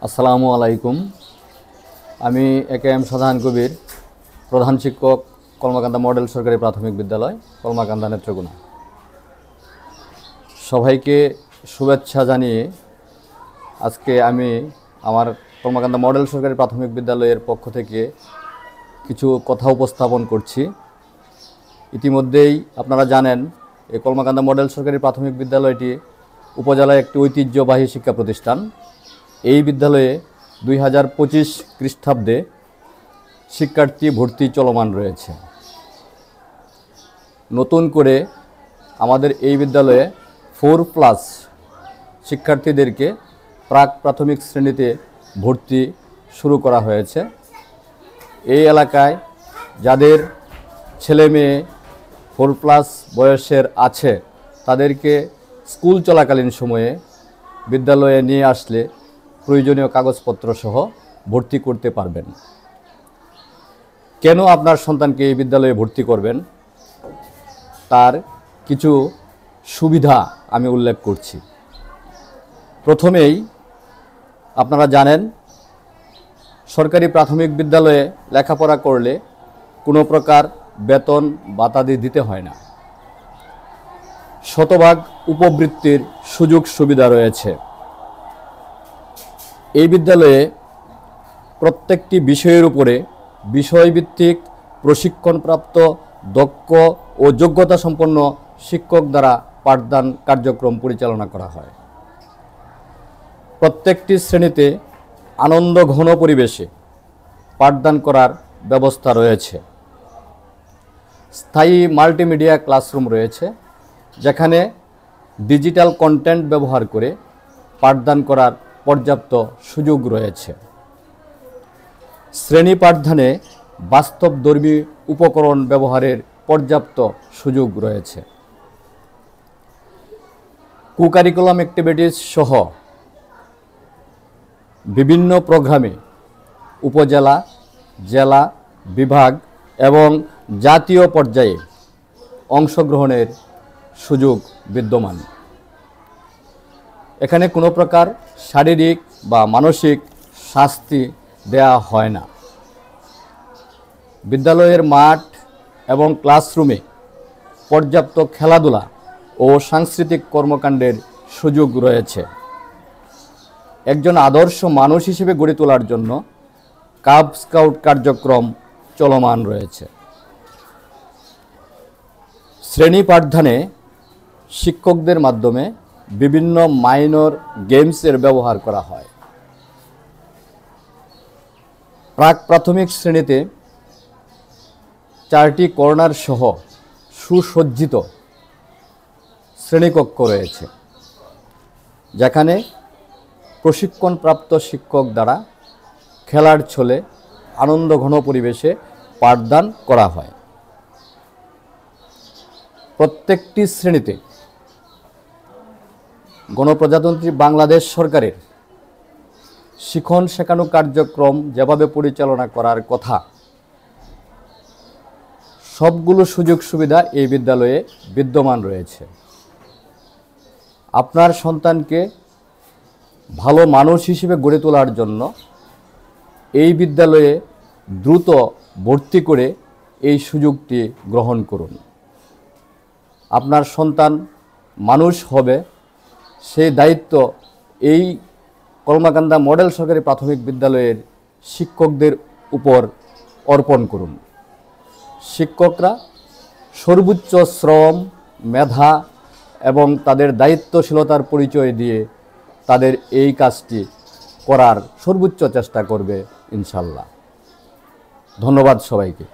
আসসালামু আলাইকুম। আমি একেএম শাহজাহান কবির, প্রধান শিক্ষক, কলমাকান্দা মডেল সরকারি প্রাথমিক বিদ্যালয়, কলমাকান্দা নেত্রকোনা। সবাইকে শুভেচ্ছা জানিয়ে আজকে আমি আমার কলমাকান্দা মডেল সরকারি প্রাথমিক বিদ্যালয়ের পক্ষ থেকে কিছু কথা উপস্থাপন করছি। ইতিমধ্যেই আপনারা জানেন এই কলমাকান্দা মডেল সরকারি প্রাথমিক বিদ্যালয়টি উপজেলায় একটি ঐতিহ্যবাহী শিক্ষা প্রতিষ্ঠান। এই বিদ্যালয়ে 2025 খ্রিস্টাব্দে শিক্ষার্থী ভর্তি চলমান রয়েছে। নতুন করে আমাদের এই বিদ্যালয়ে 4+ শিক্ষার্থীদেরকে প্রাক প্রাথমিক শ্রেণীতে ভর্তি শুরু করা হয়েছে। এই এলাকায় যাদের ছেলে মেয়ে 4+ বয়সের আছে তাদেরকে স্কুল চলাকালীন সময়ে বিদ্যালয়ে নিয়ে আসলে প্রয়োজনীয় কাগজপত্র সহ ভর্তি করতে পারবেন। কেন আপনার সন্তানকে এই বিদ্যালয়ে ভর্তি করবেন তার কিছু সুবিধা আমি উল্লেখ করছি। প্রথমেই আপনারা জানেন সরকারি প্রাথমিক বিদ্যালয়ে লেখাপড়া করলে কোনো প্রকার বেতন ভাতাদি দিতে হয় না। শতভাগ উপবৃত্তির সুযোগ সুবিধা রয়েছে। এই বিদ্যালয়ে প্রত্যেকটি বিষয়ের উপরে বিষয়ভিত্তিক প্রশিক্ষণপ্রাপ্ত দক্ষ ও যোগ্যতা সম্পন্ন শিক্ষক দ্বারা পাঠদান কার্যক্রম পরিচালনা করা হয়। প্রত্যেকটি শ্রেণীতে আনন্দ ঘন পরিবেশে পাঠদান করার ব্যবস্থা রয়েছে। স্থায়ী মাল্টিমিডিয়া ক্লাসরুম রয়েছে, যেখানে ডিজিটাল কন্টেন্ট ব্যবহার করে পাঠদান করার পর্যাপ্ত সুযোগ রয়েছে। শ্রেণী পাঠদানে বাস্তবধর্মী উপকরণ ব্যবহারের পর্যাপ্ত সুযোগ রয়েছে। কোকারিকুলাম অ্যাক্টিভিটিস সহ বিভিন্ন প্রোগ্রামে উপজেলা, জেলা, বিভাগ এবং জাতীয় পর্যায়ে অংশগ্রহণের সুযোগ বিদ্যমান। এখানে কোনো প্রকার শারীরিক বা মানসিক শাস্তি দেয়া হয় না। বিদ্যালয়ের মাঠ এবং ক্লাসরুমে পর্যাপ্ত খেলাধুলা ও সাংস্কৃতিক কর্মকাণ্ডের সুযোগ রয়েছে। একজন আদর্শ মানুষ হিসেবে গড়ে তোলার জন্য কাব স্কাউট কার্যক্রম চলমান রয়েছে। শ্রেণী পাঠদানে শিক্ষকদের মাধ্যমে বিভিন্ন মাইনর গেমসের ব্যবহার করা হয়। প্রাক প্রাথমিক শ্রেণীতে 4টি কর্নার সহ সুসজ্জিত শ্রেণীকক্ষ রয়েছে, যেখানে প্রশিক্ষণপ্রাপ্ত শিক্ষক দ্বারা খেলার ছলে আনন্দ ঘন পরিবেশে পাঠদান করা হয়। প্রত্যেকটি শ্রেণীতে গণপ্রজাতন্ত্রী বাংলাদেশ সরকারের শিখন শেখানো কার্যক্রম যেভাবে পরিচালনা করার কথা, সবগুলো সুযোগ সুবিধা এই বিদ্যালয়ে বিদ্যমান রয়েছে। আপনার সন্তানকে ভালো মানুষ হিসেবে গড়ে তোলার জন্য এই বিদ্যালয়ে দ্রুত ভর্তি করে এই সুযোগটি গ্রহণ করুন। আপনার সন্তান মানুষ হবে, সেই দায়িত্ব এই কলমাকান্দা মডেল সরকারি প্রাথমিক বিদ্যালয়ের শিক্ষকদের উপর অর্পণ করুন। শিক্ষকরা সর্বোচ্চ শ্রম, মেধা এবং তাদের দায়িত্বশীলতার পরিচয় দিয়ে তাদের এই কাজটি করার সর্বোচ্চ চেষ্টা করবে ইনশাল্লাহ। ধন্যবাদ সবাইকে।